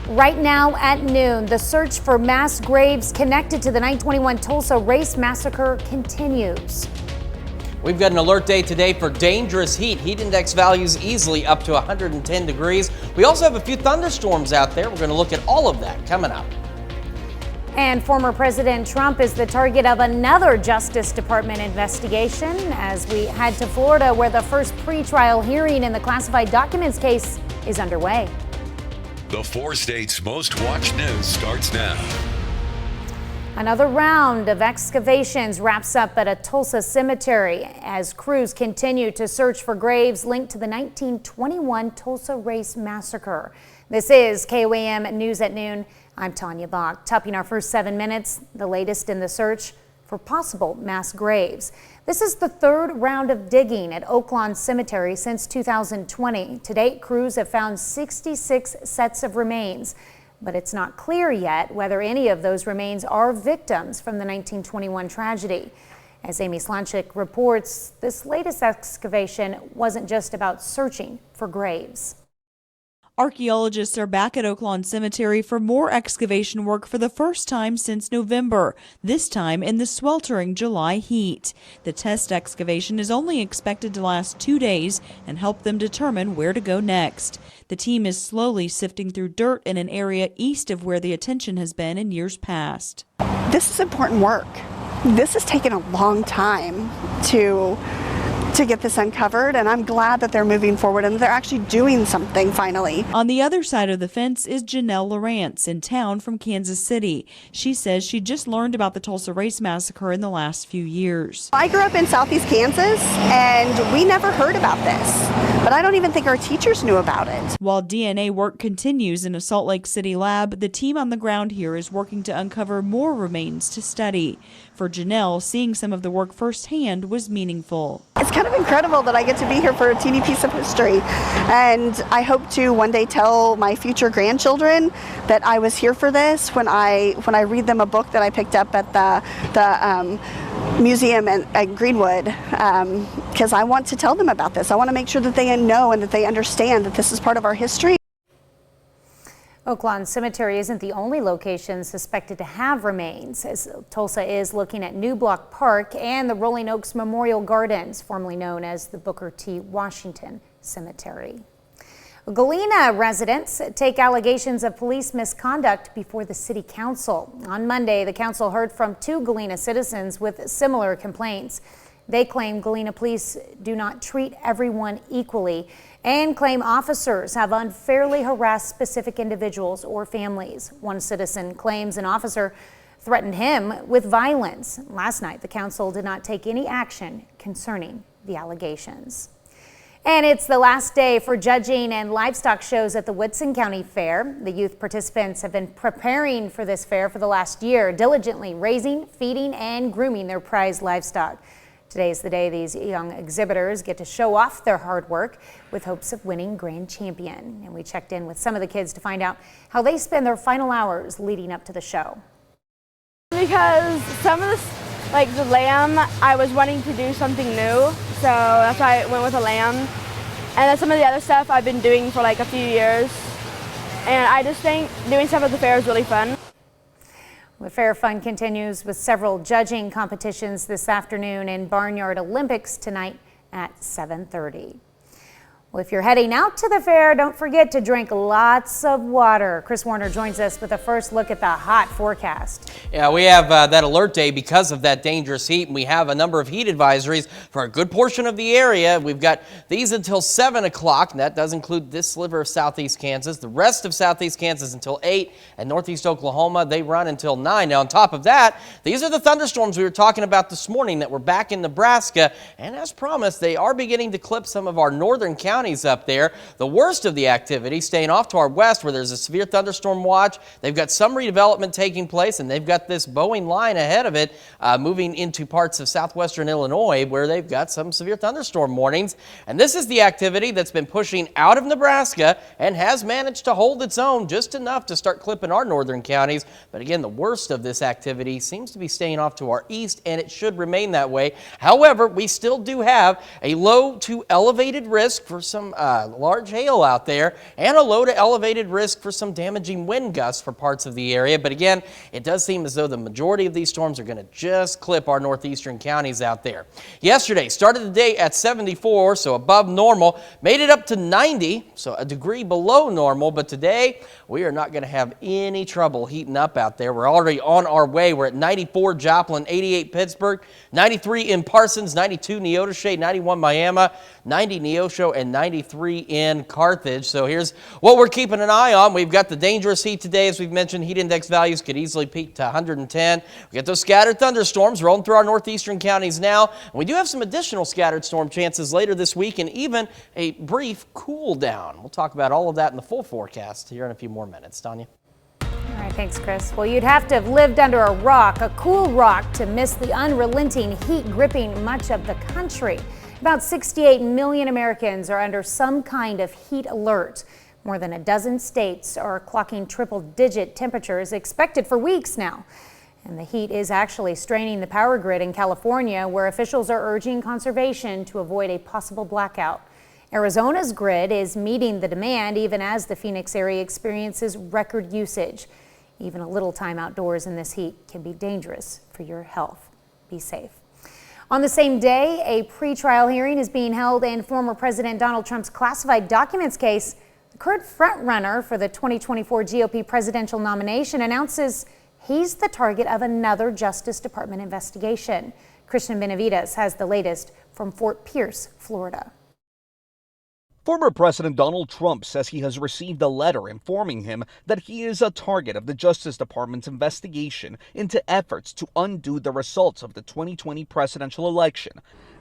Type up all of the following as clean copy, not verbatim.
Right now at noon, the search for mass graves connected to the 9/21 Tulsa race massacre continues. We've got an alert day today for dangerous heat. Heat index values easily up to 110 degrees. We also have a few thunderstorms out there. We're going to look at all of that coming up. And former President Trump is the target of another Justice Department investigation as we head to Florida, where the first pretrial hearing in the classified documents case is underway. The 4 states' most watched news starts now. Another round of excavations wraps up at a Tulsa cemetery as crews continue to search for graves linked to the 1921 Tulsa race massacre. This is KOAM News at Noon. I'm Tanya Bach. Topping our first 7 minutes, the latest in the search for possible mass graves. This is the third round of digging at Oaklawn Cemetery since 2020. To date, crews have found 66 sets of remains, but it's not clear yet whether any of those remains are victims from the 1921 tragedy. As Amy Slonchik reports, this latest excavation wasn't just about searching for graves. Archaeologists are back at Oaklawn Cemetery for more excavation work for the first time since November, this time in the sweltering July heat. The test excavation is only expected to last 2 days and help them determine where to go next. The team is slowly sifting through dirt in an area east of where the attention has been in years past. This is important work. This has taken a long time to get this uncovered, and I'm glad that they're moving forward and they're actually doing something finally. On the other side of the fence is Janelle Lawrence, in town from Kansas City. She says she just learned about the Tulsa race massacre in the last few years. I grew up in southeast Kansas and we never heard about this, but I don't even think our teachers knew about it. While DNA work continues in a Salt Lake City lab, the team on the ground here is working to uncover more remains to study. For Janelle, seeing some of the work firsthand was meaningful. It's kind of incredible that I get to be here for a teeny piece of history, and I hope to one day tell my future grandchildren that I was here for this when I read them a book that I picked up at the museum at Greenwood, because I want to tell them about this. I want to make sure that they know and that they understand that this is part of our history. Oaklawn Cemetery isn't the only location suspected to have remains, as Tulsa is looking at New Block Park and the Rolling Oaks Memorial Gardens, formerly known as the Booker T. Washington Cemetery. Galena residents take allegations of police misconduct before the city council. On Monday, the council heard from 2 Galena citizens with similar complaints. They claim Galena police do not treat everyone equally and claim officers have unfairly harassed specific individuals or families. One citizen claims an officer threatened him with violence. Last night, the council did not take any action concerning the allegations. And it's the last day for judging and livestock shows at the Woodson County Fair. The youth participants have been preparing for this fair for the last year, diligently raising, feeding, and grooming their prized livestock. Today is the day these young exhibitors get to show off their hard work with hopes of winning grand champion. And we checked in with some of the kids to find out how they spend their final hours leading up to the show. Because some of this, like the lamb, I was wanting to do something new, so that's why I went with a lamb. And then some of the other stuff I've been doing for like a few years. And I just think doing stuff at the fair is really fun. The fair fun continues with several judging competitions this afternoon and Barnyard Olympics tonight at 7:30. Well, if you're heading out to the fair, don't forget to drink lots of water. Chris Warner joins us with a first look at the hot forecast. Yeah, we have that alert day because of that dangerous heat, and we have a number of heat advisories for a good portion of the area. We've got these until 7 o'clock, and that does include this sliver of southeast Kansas. The rest of southeast Kansas until 8, and northeast Oklahoma, they run until 9. Now, on top of that, these are the thunderstorms we were talking about this morning that were back in Nebraska, and as promised, they are beginning to clip some of our northern counties up there. The worst of the activity staying off to our west where there's a severe thunderstorm watch. They've got some redevelopment taking place, and they've got this Boeing line ahead of it moving into parts of southwestern Illinois where they've got some severe thunderstorm warnings. And this is the activity that's been pushing out of Nebraska and has managed to hold its own just enough to start clipping our northern counties. But again, the worst of this activity seems to be staying off to our east, and it should remain that way. However, we still do have a low to elevated risk for some large hail out there and a low to elevated risk for some damaging wind gusts for parts of the area. But again, it does seem as though the majority of these storms are going to just clip our northeastern counties out there. Yesterday started the day at 74, so above normal, made it up to 90, so a degree below normal. But today we are not going to have any trouble heating up out there. We're already on our way. We're at 94 Joplin, 88 Pittsburgh, 93 in Parsons, 92 Neodesha, 91 Miami, 90 Neosho, and 93 in Carthage. So here's what we're keeping an eye on. We've got the dangerous heat today. As we've mentioned, heat index values could easily peak to 110. We got those scattered thunderstorms rolling through our northeastern counties now. And we do have some additional scattered storm chances later this week and even a brief cool down. We'll talk about all of that in the full forecast here in a few more minutes. Tanya? All right, thanks, Chris. Well, you'd have to have lived under a rock, a cool rock, to miss the unrelenting heat gripping much of the country. About 68 million Americans are under some kind of heat alert. More than a dozen states are clocking triple-digit temperatures expected for weeks now. And the heat is actually straining the power grid in California, where officials are urging conservation to avoid a possible blackout. Arizona's grid is meeting the demand even as the Phoenix area experiences record usage. Even a little time outdoors in this heat can be dangerous for your health. Be safe. On the same day, a pretrial hearing is being held in former President Donald Trump's classified documents case. The current frontrunner for the 2024 GOP presidential nomination announces he's the target of another Justice Department investigation. Christian Benavides has the latest from Fort Pierce, Florida. Former President Donald Trump says he has received a letter informing him that he is a target of the Justice Department's investigation into efforts to undo the results of the 2020 presidential election.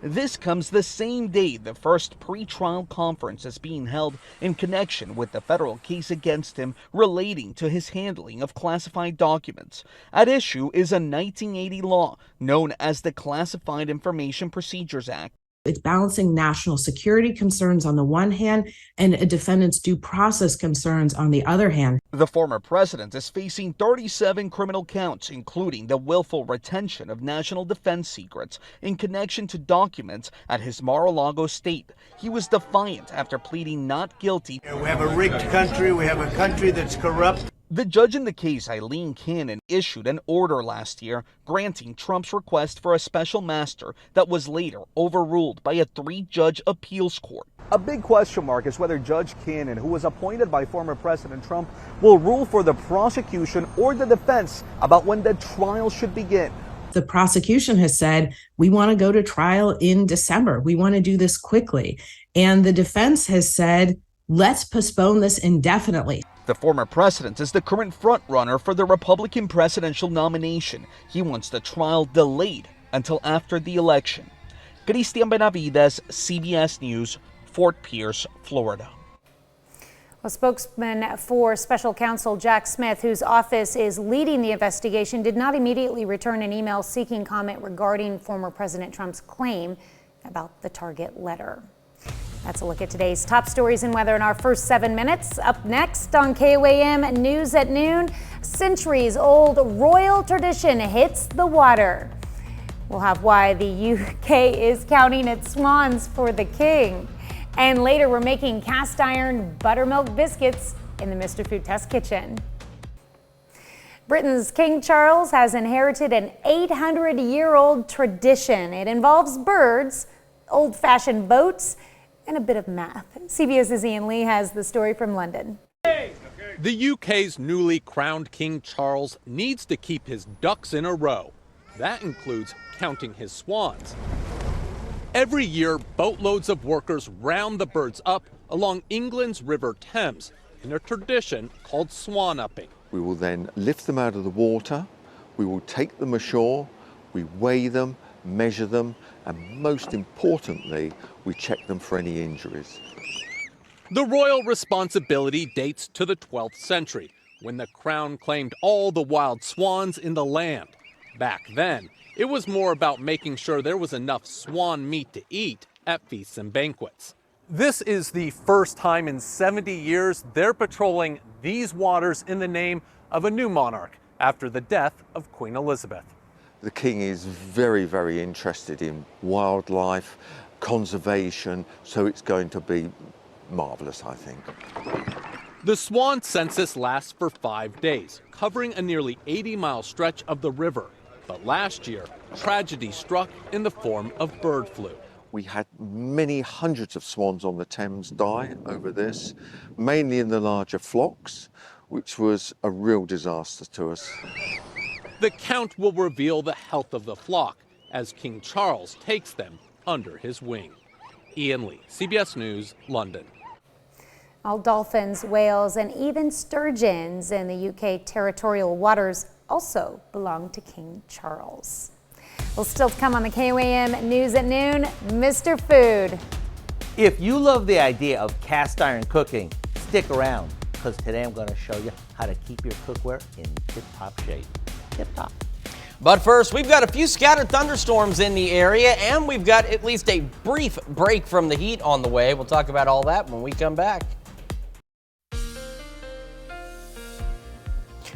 This comes the same day the first pre-trial conference is being held in connection with the federal case against him relating to his handling of classified documents. At issue is a 1980 law known as the Classified Information Procedures Act. It's balancing national security concerns on the one hand and a defendant's due process concerns on the other hand. The former president is facing 37 criminal counts, including the willful retention of national defense secrets in connection to documents at his Mar-a-Lago state. He was defiant after pleading not guilty. We have a rigged country. We have a country that's corrupt. The judge in the case, Eileen Cannon, issued an order last year granting Trump's request for a special master that was later overruled by a 3-judge appeals court. A big question mark is whether Judge Cannon, who was appointed by former President Trump, will rule for the prosecution or the defense about when the trial should begin. The prosecution has said, we want to go to trial in December. We want to do this quickly. And the defense has said, let's postpone this indefinitely. The former president is the current frontrunner for the Republican presidential nomination. He wants the trial delayed until after the election. Christian Benavides, CBS News, Fort Pierce, Florida. A spokesman for special counsel Jack Smith, whose office is leading the investigation, did not immediately return an email seeking comment regarding former President Trump's claim about the target letter. That's a look at today's top stories and weather in our first 7 minutes. Up next on KOAM News at noon, centuries-old royal tradition hits the water. We'll have why the UK is counting its swans for the king. And later, we're making cast iron buttermilk biscuits in the Mr. Food Test Kitchen. Britain's King Charles has inherited an 800-year-old tradition. It involves birds, old-fashioned boats, and a bit of math. CBS's Ian Lee has the story from London. The UK's newly crowned King Charles needs to keep his ducks in a row. That includes counting his swans. Every year, boatloads of workers round the birds up along England's River Thames in a tradition called swan upping. We will then lift them out of the water, we will take them ashore, we weigh them, measure them, and most importantly, we check them for any injuries. The royal responsibility dates to the 12th century, when the crown claimed all the wild swans in the land. Back then, it was more about making sure there was enough swan meat to eat at feasts and banquets. This is the first time in 70 years they're patrolling these waters in the name of a new monarch after the death of Queen Elizabeth. The king is very, very interested in wildlife, conservation, so it's going to be marvelous, I think. The swan census lasts for 5 days, covering a nearly 80-mile stretch of the river. But last year, tragedy struck in the form of bird flu. We had many hundreds of swans on the Thames die over this, mainly in the larger flocks, which was a real disaster to us. The count will reveal the health of the flock as King Charles takes them under his wing. Ian Lee, CBS News, London. All dolphins, whales, and even sturgeons in the UK territorial waters also belong to King Charles. Well, still to come on the KOAM News at Noon, Mr. Food. If you love the idea of cast iron cooking, stick around, because today I'm going to show you how to keep your cookware in tip-top shape. Tip-top. But first, we've got a few scattered thunderstorms in the area, and we've got at least a brief break from the heat on the way. We'll talk about all that when we come back.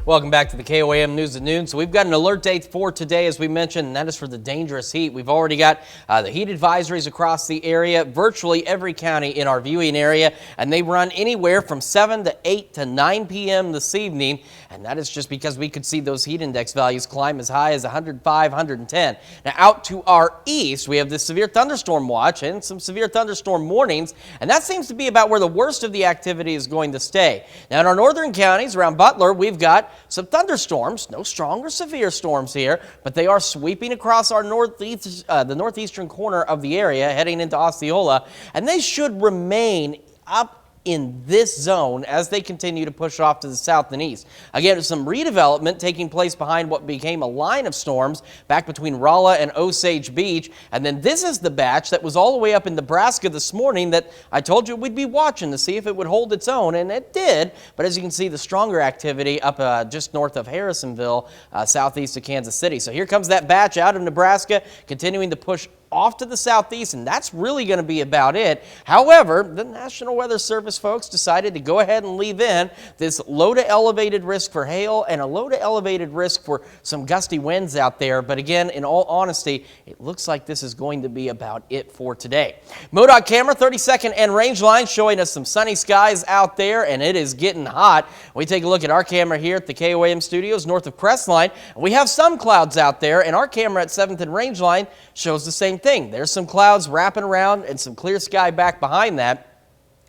Welcome back to the KOAM News at Noon. So we've got an alert date for today, as we mentioned, and that is for the dangerous heat. We've already got the heat advisories across the area, virtually every county in our viewing area, and they run anywhere from 7 to 8 to 9 p.m. this evening, and that is just because we could see those heat index values climb as high as 105, 110. Now, out to our east, we have this severe thunderstorm watch and some severe thunderstorm warnings, and that seems to be about where the worst of the activity is going to stay. Now, in our northern counties around Butler, we've got some thunderstorms, no strong or severe storms here, but they are sweeping across our the northeastern corner of the area, heading into Osceola, and they should remain up in this zone as they continue to push off to the south and east. Again, some redevelopment taking place behind what became a line of storms back between Rolla and Osage Beach. And then this is the batch that was all the way up in Nebraska this morning that I told you we'd be watching to see if it would hold its own, and it did. But as you can see, the stronger activity up just north of Harrisonville, southeast of Kansas City. So here comes that batch out of Nebraska, continuing to push off to the southeast, and that's really going to be about it. However, the National Weather Service folks decided to go ahead and leave in this low to elevated risk for hail and a low to elevated risk for some gusty winds out there. But again, in all honesty, it looks like this is going to be about it for today. MoDOT camera 32nd and range line showing us some sunny skies out there, and it is getting hot. We take a look at our camera here at the KOAM studios north of Crestline, and we have some clouds out there, and our camera at 7th and range line shows the same thing. There's some clouds wrapping around and some clear sky back behind that.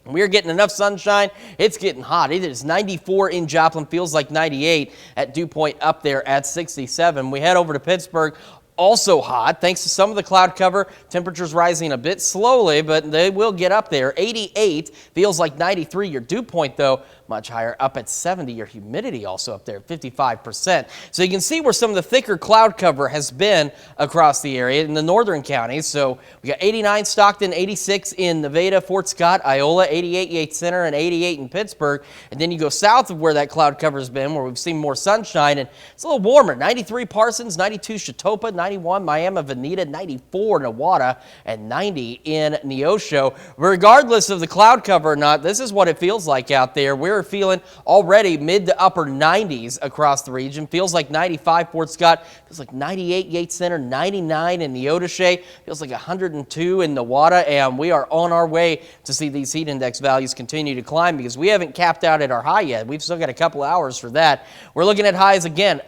We're getting enough sunshine. It's getting hot. It is 94 in Joplin, feels like 98 at Dew Point up there at 67. We head over to Pittsburgh. Also hot, thanks to some of the cloud cover. Temperatures rising a bit slowly, but they will get up there. 88 feels like 93. Your dew point, though, much higher, up at 70. Your humidity also up there at 55%. So you can see where some of the thicker cloud cover has been across the area in the northern counties. So we got 89 Stockton, 86 in Nevada, Fort Scott, Iola, 88 Yates Center, and 88 in Pittsburgh. And then you go south of where that cloud cover has been, where we've seen more sunshine, and it's a little warmer. 93 Parsons, 92 Chautauqua, 91 Miami, Veneta, 94 Nowata, and 90 in Neosho. Regardless of the cloud cover or not, this is what it feels like out there. We're feeling already mid to upper 90s across the region. Feels like 95 Fort Scott, feels like 98 Yates Center, 99 in Neodesha, feels like 102 in Nowata, and we are on our way to see these heat index values continue to climb because we haven't capped out at our high yet. We've still got a couple hours for that. We're looking at highs again.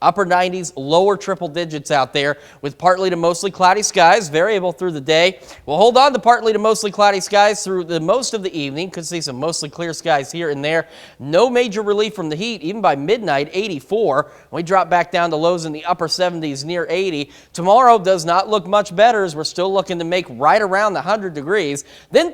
Upper 90s, lower triple digits out there with partly to mostly cloudy skies, variable through the day. We'll hold on to partly to mostly cloudy skies through the most of the evening. Could see some mostly clear skies here and there. No major relief from the heat, even by midnight, 84. We drop back down to lows in the upper 70s near 80. Tomorrow does not look much better as we're still looking to make right around the 100 degrees. Then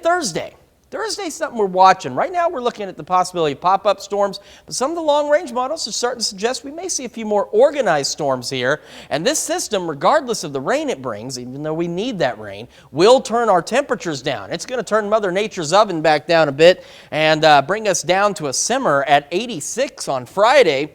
Thursday's something we're watching. Right now we're looking at the possibility of pop-up storms, but some of the long-range models are starting to suggest we may see a few more organized storms here. And this system, regardless of the rain it brings, even though we need that rain, will turn our temperatures down. It's going to turn Mother Nature's oven back down a bit and bring us down to a simmer at 86 on Friday.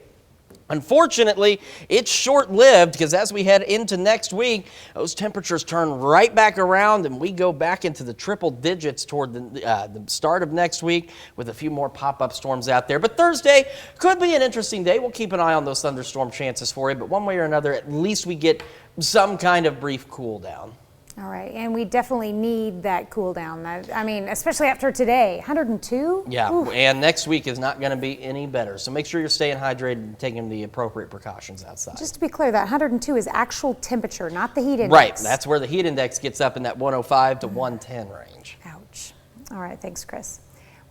Unfortunately, it's short-lived because as we head into next week, those temperatures turn right back around and we go back into the triple digits toward the start of next week with a few more pop-up storms out there. But Thursday could be an interesting day. We'll keep an eye on those thunderstorm chances for you, but one way or another, at least we get some kind of brief cool down. All right, and we definitely need that cool down. I mean, especially after today, 102? Yeah, Oof. and next week is not going to be any better. So make sure you're staying hydrated and taking the appropriate precautions outside. Just to be clear, that 102 is actual temperature, not the heat index. Right, that's where the heat index gets up in that 105 to 110 range. Ouch. All right, thanks, Chris.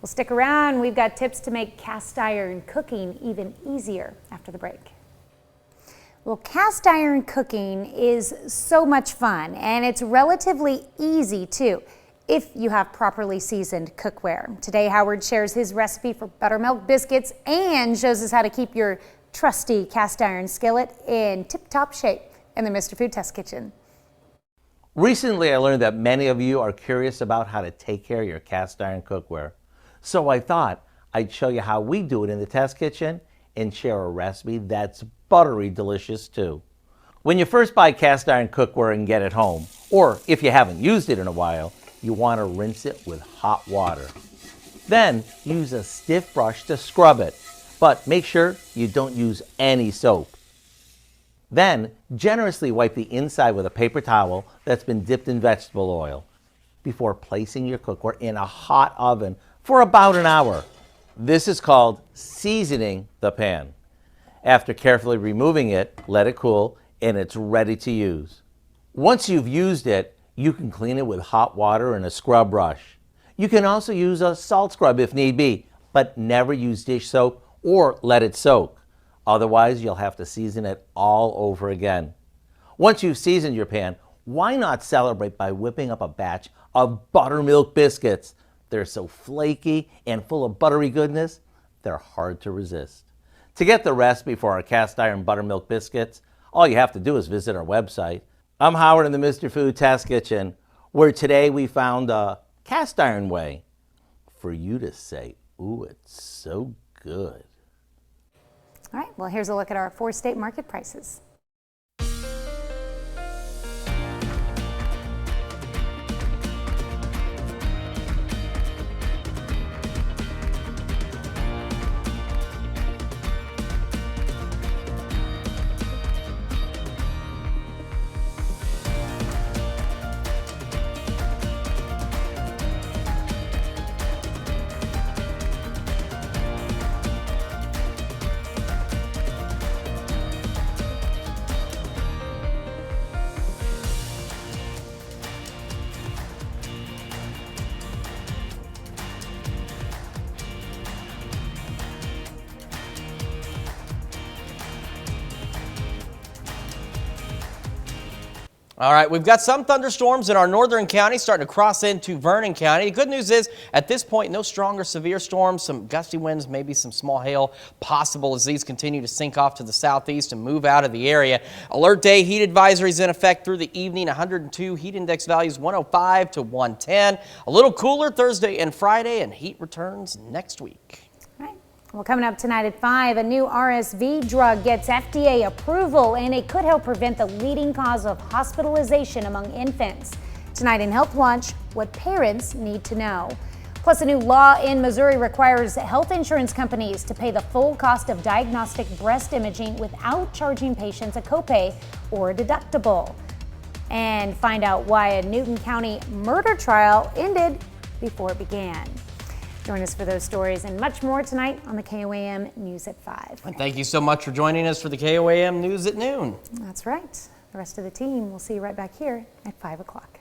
Well, stick around. We've got tips to make cast iron cooking even easier after the break. Well, cast iron cooking is so much fun, and it's relatively easy too, if you have properly seasoned cookware. Today, Howard shares his recipe for buttermilk biscuits and shows us how to keep your trusty cast iron skillet in tip-top shape in the Mr. Food Test Kitchen. Recently, I learned that many of you are curious about how to take care of your cast iron cookware. So I thought I'd show you how we do it in the test kitchen and share a recipe that's buttery delicious too. When you first buy cast iron cookware and get it home, or if you haven't used it in a while, you want to rinse it with hot water. Then use a stiff brush to scrub it, but make sure you don't use any soap. Then generously wipe the inside with a paper towel that's been dipped in vegetable oil before placing your cookware in a hot oven for about an hour. This is called seasoning the pan. After carefully removing it, let it cool, and it's ready to use. Once you've used it, you can clean it with hot water and a scrub brush. You can also use a salt scrub if need be, but never use dish soap or let it soak. Otherwise, you'll have to season it all over again. Once you've seasoned your pan, why not celebrate by whipping up a batch of buttermilk biscuits? They're so flaky and full of buttery goodness, they're hard to resist. To get the recipe for our cast iron buttermilk biscuits, all you have to do is visit our website. I'm Howard in the Mr. Food Test Kitchen, where today we found a cast iron way for you to say, ooh, it's so good. All right, well, here's a look at our 4-state market prices. All right, we've got some thunderstorms in our northern counties starting to cross into Vernon County. The good news is, at this point, no strong or severe storms, some gusty winds, maybe some small hail possible as these continue to sink off to the southeast and move out of the area. Alert day heat advisories in effect through the evening, 102, heat index values 105 to 110. A little cooler Thursday and Friday, and heat returns next week. Well, coming up tonight at 5, a new RSV drug gets FDA approval, and it could help prevent the leading cause of hospitalization among infants. Tonight in Health Watch, what parents need to know. Plus, a new law in Missouri requires health insurance companies to pay the full cost of diagnostic breast imaging without charging patients a copay or a deductible. And find out why a Newton County murder trial ended before it began. Join us for those stories and much more tonight on the KOAM News at 5. And thank you so much for joining us for the KOAM News at noon. That's right. The rest of the team, we'll see you right back here at 5 o'clock.